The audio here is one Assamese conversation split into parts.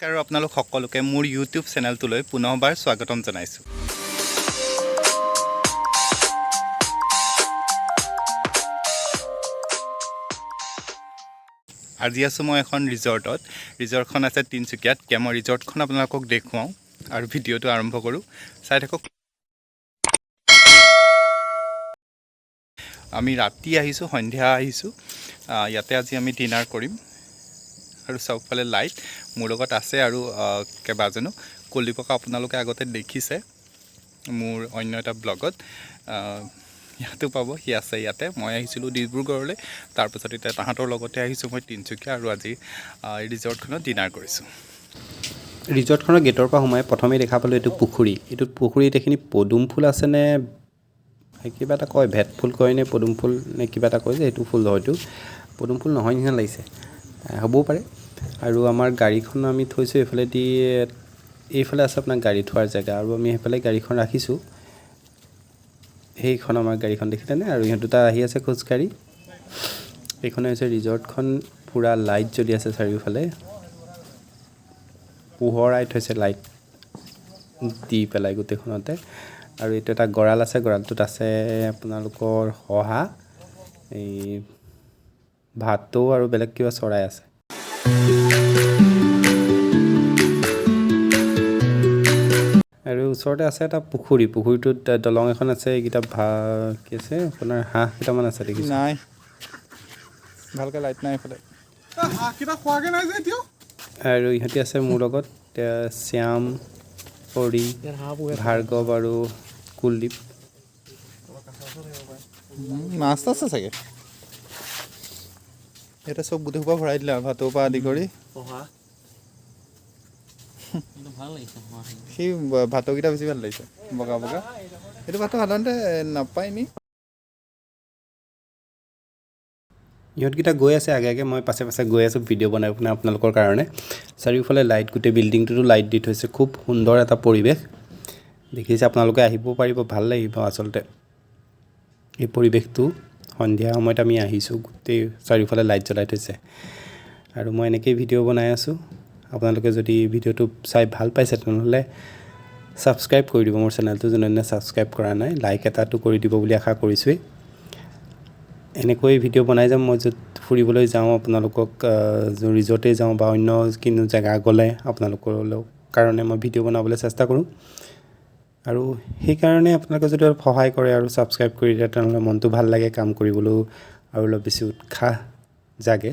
নমস্কাৰ আপোনালোক সকলোকে মোৰ ইউটিউব চেনেলটোলৈ পুনৰবাৰ স্বাগতম জনাইছোঁ। আজি আছোঁ মই এখন ৰিজৰ্টত। ৰিজৰ্টখন আছে তিনিচুকীয়াত। মই ৰিজৰ্টখন আপোনালোকক দেখুৱাওঁ আৰু ভিডিঅ'টো আৰম্ভ কৰোঁ, চাই থাকক। আমি ৰাতি আহিছোঁ, সন্ধিয়া আহিছোঁ। ইয়াতে আজি আমি ডিনাৰ কৰিম আৰু চাৰিওফালে লাইট মোৰ লগত আছে আৰু কেইবাজনো কলিপকা আপোনালোকে আগতে দেখিছে মোৰ অন্য এটা ব্লগত। ইয়াতো পাব, সি আছে ইয়াতে। মই আহিছিলোঁ ডিব্ৰুগড়লৈ, তাৰপিছত এতিয়া তাহাঁতৰ লগতে আহিছোঁ মই তিনিচুকীয়া আৰু আজি এই ৰিজৰ্টখনত ডিনাৰ কৰিছোঁ। ৰিজৰ্টখনৰ গেটৰ পৰা সোমাই প্ৰথমেই দেখা পালোঁ এইটো পুখুৰী। এইটোত পুখুৰীত এইখিনি পদুম ফুল আছেনে কিবা এটা কয়, ভেট ফুল কয় নে পদুম ফুল নে কিবা এটা কয় যে সেইটো ফুল হয়তো। পদুম ফুল নহয় নিচিনা লাগিছে, হ'বও পাৰে। আৰু আমাৰ গাড়ীখন আমি থৈছোঁ এইফালেদি, এইফালে আছে আপোনাৰ গাড়ী থোৱাৰ জেগা আৰু আমি সেইফালে গাড়ীখন ৰাখিছোঁ। সেইখন আমাৰ গাড়ীখন দেখিছেনে? আৰু ইহঁত দুটা আহি আছে খোজকাঢ়ি। এইখনে হৈছে ৰিজৰ্টখন, পূৰা লাইট জ্বলি আছে চাৰিওফালে, পোহৰাই থৈছে লাইট দি পেলাই গোটেইখনতে। আৰু এইটো এটা গঁৰাল আছে, গঁৰালটোত আছে আপোনালোকৰ শহা, এই ভাটৌ আৰু বেলেগ কিবা চৰাই আছে। আৰু ওচৰতে আছে এটা পুখুৰী, পুখুৰীটোত দলং এখন আছে। এইকেইটা কি আছে আপোনাৰ হাঁহ কেইটামান আছে দেখিছোঁ। নাই, ভালকৈ লাইট নাই এইফালে। আৰু ইহঁতি আছে মোৰ লগত, শ্যাম, পৰি, ভাৰ্গৱ আৰু কুলদীপ। মাছ আছে চাগে। ইয়াতে চব গোটেই সোপা ভৰাই দিলে আৰু ভাটৌৰ পৰা আদি কৰি। সি ভাটৌকেইটা বেছি ভাল লাগিছে, বগা বগা। সেইটো ভাটৌ সাধাৰণতে নাপায় নি? ইহঁতকেইটা গৈ আছে আগে আগে, মই পাছে পাছে গৈ আছোঁ ভিডিঅ' বনাই পিনে আপোনালোকৰ কাৰণে। চাৰিওফালে লাইট, গোটেই বিল্ডিংটোতো লাইট দি থৈছে। খুব সুন্দৰ এটা পৰিৱেশ দেখিছে, আপোনালোকে আহিব পাৰিব, ভাল লাগিব আচলতে এই পৰিৱেশটো। সন্ধিয়া সময়ত আমি আহিছোঁ, গোটেই চাৰিওফালে লাইট জ্বলাই থৈছে আৰু মই এনেকৈয়ে ভিডিঅ' বনাই আছোঁ। আপোনালোকে যদি ভিডিঅ'টো চাই ভাল পাইছে তেনেহ'লে ছাবস্ক্ৰাইব কৰি দিব মোৰ চেনেলটো, যোনে ছাবস্ক্ৰাইব কৰা নাই। লাইক এটাটো কৰি দিব বুলি আশা কৰিছোঁৱেই। এনেকৈ ভিডিঅ' বনাই যাম মই, য'ত ফুৰিবলৈ যাওঁ, আপোনালোকক ৰিজৰ্টেই যাওঁ বা অন্য কোনো জেগা গ'লে আপোনালোকৰ কাৰণে মই ভিডিঅ' বনাবলৈ চেষ্টা কৰোঁ। আৰু সেইকাৰণে আপোনালোকে যদি অলপ সহায় কৰে আৰু ছাবস্ক্ৰাইব কৰি দিয়ে তেনেহ'লে মনটো ভাল লাগে, কাম কৰিবলৈও আৰু অলপ বেছি উৎসাহ জাগে।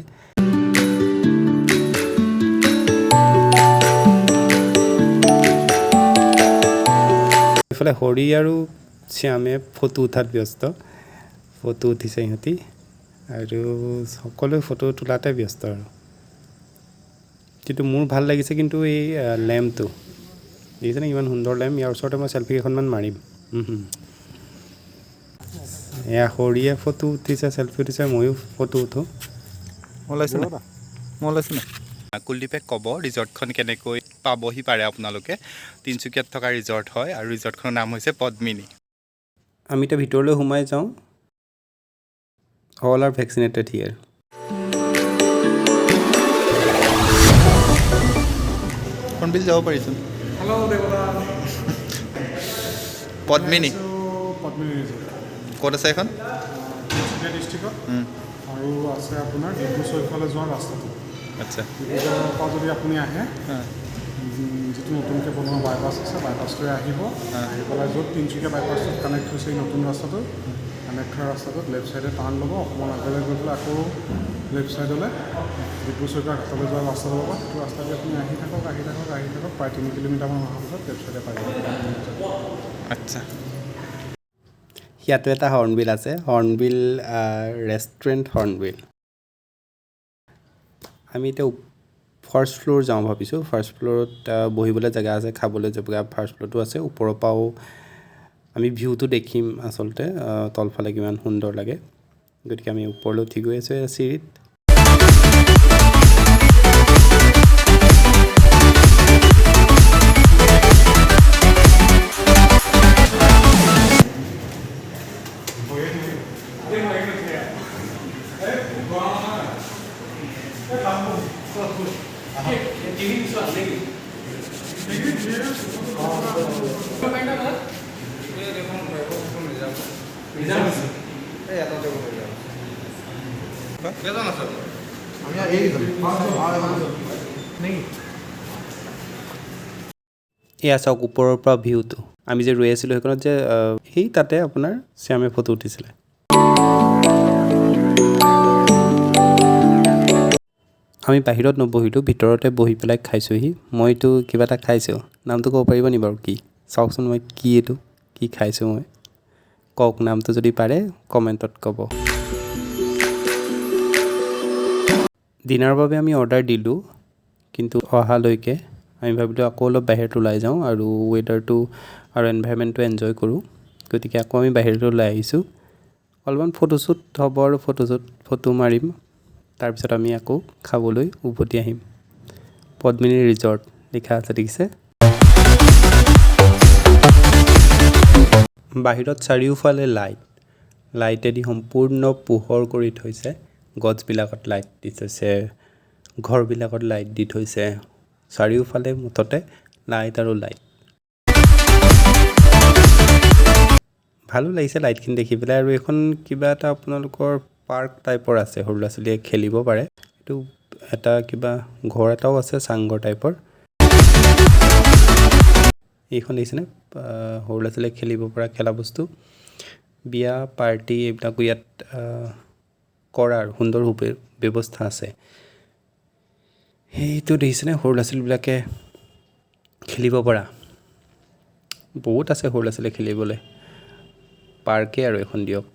এইফালে হৰি আৰু শ্যামে ফটো উঠাত ব্যস্ত, ফটো উঠিছে সিহঁতি আৰু সকলোৱে ফটো তোলাতে ব্যস্ত। আৰু কিন্তু মোৰ ভাল লাগিছে কিন্তু এই লেম্পটো দেখিছেনে, ইমান সুন্দৰ লেম্প। ইয়াৰ ওচৰতে মই চেল্ফি কেইখনমান মাৰিম। এয়া হৰিয়ে ফটো উঠিছে, চেল্ফি উঠিছে, ময়ো ফটো উঠোঁ। ওলাইছে নাই? মই ওলাইছোঁ নাই? কুলদীপে ক'ব ৰিজৰ্টখন কেনেকৈ পাবহি পাৰে আপোনালোকে। তিনিচুকীয়াত থকা ৰিজৰ্ট হয় আৰু ৰিজৰ্টখনৰ নাম হৈছে পদ্মিনী। আমি এতিয়া ভিতৰলৈ সোমাই যাওঁ। All are vaccinated here. Hornbill যাব পাৰিছোন। পদ্মিনী ক'ত আছে এখন? ডিষ্ট্ৰিক্টত আৰু আছে আপোনাৰ ডিব্ৰু-চৈখোৱালৈ যোৱা ৰাস্তাটো। আচ্ছা, ডিব্ৰুগড়ৰ পৰা যদি আপুনি আহে, যিটো নতুনকৈ বনোৱা বাইপাছ আছে, বাইপাছটোৱে আহিব। আহি পেলাই য'ত তিনিচুকীয়া বাইপাছটোত কানেক্ট হৈছে এই নতুন ৰাস্তাটো, কানেক্ট হোৱা ৰাস্তাটোত লেফ্ট ছাইডে টাৰ্ণ ল'ব। অকণমান আগলৈ গৈ পেলাই আকৌ লেফ্ট ছাইডলৈ ডিব্ৰু-চৈখোৱা ঘাটলৈ যোৱা ৰাস্তা ল'ব। সেইটো ৰাস্তাতে আপুনি আহি থাকক প্ৰায় 3 কিলোমিটাৰমান অহাৰ পিছত লেফ্ট ছাইডে পাই যাব। আচ্ছা। ইয়াতো এটা হৰ্ণবিল আছে, হৰ্ণবিল ৰেষ্টুৰেণ্ট হৰ্ণবিল। আমি এতিয়া ফাৰ্ষ্ট ফ্ল'ৰ যাওঁ ভাবিছোঁ। ফাৰ্ষ্ট ফ্ল'ৰত বহিবলৈ জেগা আছে, খাবলৈ জেগা ফাৰ্ষ্ট ফ্ল'ৰটো আছে। ওপৰৰ পৰাও আমি ভিউটো দেখিম আচলতে, তলফালে কিমান সুন্দৰ লাগে। গতিকে আমি ওপৰলৈ উঠি গৈ আছোঁ চিৰিত। এয়া চাওক ওপৰৰ পৰা ভিউটো আমি যে ৰৈ আছিলোঁ সেইখনত যে সেই তাতে আপোনাৰ শ্যামে ফটো উঠিছিলে আমি বাহিৰত নবহিলোঁ ভিতৰতে বহি পেলাই খাইছোঁহি মইতো কিবা এটা খাইছোঁ নামটো ক'ব পাৰিব নি বাৰু কি চাওকচোন মই কি এইটো কি খাইছোঁ মই কওক নামটো যদি পাৰে কমেণ্টত ক'ব ডিনাৰৰ বাবে আমি অৰ্ডাৰ দিলোঁ কিন্তু অহালৈকে আমি ভাবিলোঁ আকৌ অলপ বাহিৰত ওলাই যাওঁ আৰু ৱেডাৰটো আৰু এনভাইৰমেণ্টটো এনজয় কৰোঁ গতিকে আকৌ আমি বাহিৰত ওলাই আহিছোঁ অলপমান ফটোশ্বুট হ'ব আৰু ফটো মাৰিম তাৰপিছত আমি আকৌ খাবলৈ উভতি আহিম পদ্মিনী ৰিজৰ্ট লিখা আছে দেখিছে বাহিৰত চাৰিওফালে লাইটেদি সম্পূৰ্ণ পোহৰ কৰি থৈছে গছবিলাকত লাইট দি থৈছে ঘৰবিলাকত লাইট দি থৈছে চাৰিওফালে মুঠতে লাইট আৰু লাইট ভালো লাগিছে লাইটখিনি দেখি পেলাই আৰু এখন কিবা এটা আপোনালোকৰ পাৰ্ক টাইপৰ আছে সৰু ল'ৰা ছোৱালীয়ে খেলিব পাৰে এইটো এটা কিবা ঘৰ এটাও আছে চাংঘৰ টাইপৰ এইখন দেখিছেনে সৰু ল'ৰা ছোৱালীয়ে খেলিব পৰা খেলা বস্তু বিয়া পাৰ্টি এইবিলাকো ইয়াত কৰাৰ সুন্দৰ ব্যৱস্থা আছে সেইটো দেখিছেনে সৰু ল'ৰা ছোৱালীবিলাকে খেলিব পৰা বহুত আছে সৰু ল'ৰা ছোৱালীয়ে খেলিবলৈ পাৰ্কে আৰু এখন দিয়ক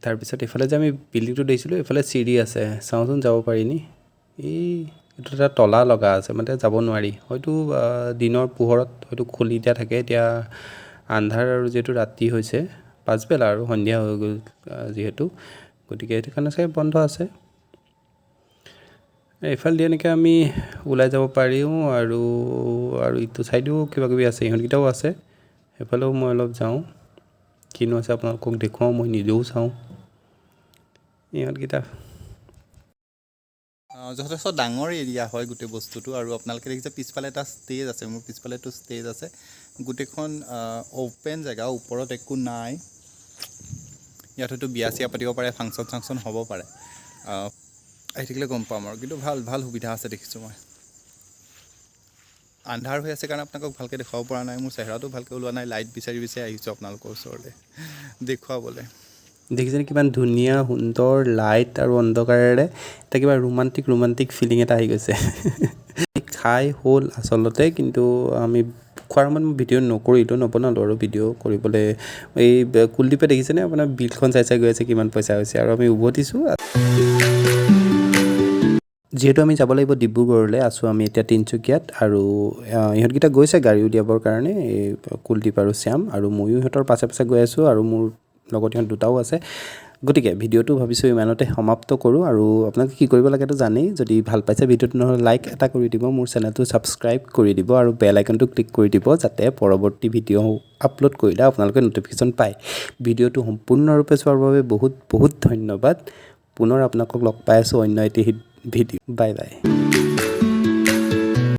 তাৰপিছত এইফালে যে আমি বিল্ডিংটো দেখিছিলোঁ এইফালে চিৰি আছে চাওঁচোন যাব পাৰি নি এইটো এটা তলা লগা আছে মানে যাব নোৱাৰি হয়তো দিনৰ পোহৰত হয়তো খুলি দিয়া থাকে এতিয়া আন্ধাৰ আৰু যিহেতু ৰাতি হৈছে পাছবেলা আৰু সন্ধিয়া হৈ গ'ল যিহেতু গতিকে সেইটো কাৰণে চাগে বন্ধ আছে এইফালেদি এনেকৈ আমি ওলাই যাব পাৰিও আৰু ইটো ছাইডেও কিবাকিবি আছে ইহঁতকেইটাও আছে সেইফালেও মই অলপ যাওঁ কিনো আছে আপোনালোকক দেখুৱাওঁ মই নিজেও চাওঁ ইহঁতকেইটা যথেষ্ট ডাঙৰ এৰিয়া হয় গোটেই বস্তুটো আৰু আপোনালোকে দেখিছে পিছফালে এটা ষ্টেজ আছে মোৰ পিছফালে এইটো ষ্টেজ আছে গোটেইখন অ'পেন জেগা ওপৰত একো নাই ইয়াত হয়তো বিয়া চিয়া পাতিব পাৰে ফাংচন চাংচন হ'ব পাৰে আহি থাকিলে গম পাম আৰু কিন্তু ভাল সুবিধা আছে দেখিছোঁ মই আন্ধাৰ হৈ আছে কাৰণে আপোনালোকক ভালকৈ দেখুৱাব পৰা নাই মোৰ চেহেৰাটো ভালকৈ ওলোৱা নাই লাইট বিচাৰি আহিছোঁ আপোনালোকৰ ওচৰলৈ দেখুৱাবলৈ দেখিছেনে কিমান ধুনীয়া সুন্দৰ লাইট আৰু অন্ধকাৰেৰে এটা কিবা ৰোমান্টিক ফিলিং এটা আহি গৈছে খাই হ'ল আচলতে কিন্তু আমি খোৱাৰ সময়ত মই ভিডিঅ' নবনালোঁ আৰু ভিডিঅ' কৰিবলৈ এই কুলদ্বীপে দেখিছেনে আপোনাৰ বিলখন চাই গৈ আছে কিমান পইচা হৈছে আৰু আমি উভতিছোঁ যিহেতু আমি যাব লাগিব ডিব্ৰুগড়লৈ আছোঁ আমি এতিয়া তিনিচুকীয়াত আৰু ইহঁতকেইটা গৈছে গাড়ী উলিয়াবৰ কাৰণে এই কুলদ্বীপ আৰু শ্যাম আৰু ময়ো ইহঁতৰ পাছে গৈ আছোঁ আৰু মোৰ লগত ইহঁত দুটাও আছে গতিকে ভিডিঅ'টো ভাবিছোঁ ইমানতে সমাপ্ত কৰোঁ আৰু আপোনালোকে কি কৰিব লাগেতো জানেই যদি ভাল পাইছে ভিডিঅ'টো নহ'লে লাইক এটা কৰি দিব মোৰ চেনেলটো ছাবস্ক্ৰাইব কৰি দিব আৰু বেল আইকনটো ক্লিক কৰি দিব যাতে পৰৱৰ্তী ভিডিঅ' আপলোড কৰিলে আপোনালোকে ন'টিফিকেশ্যন পায় ভিডিঅ'টো সম্পূৰ্ণৰূপে চোৱাৰ বাবে বহুত ধন্যবাদ পুনৰ আপোনালোকক লগ পাই আছোঁ অন্য এটি ভিডিঅ' বাই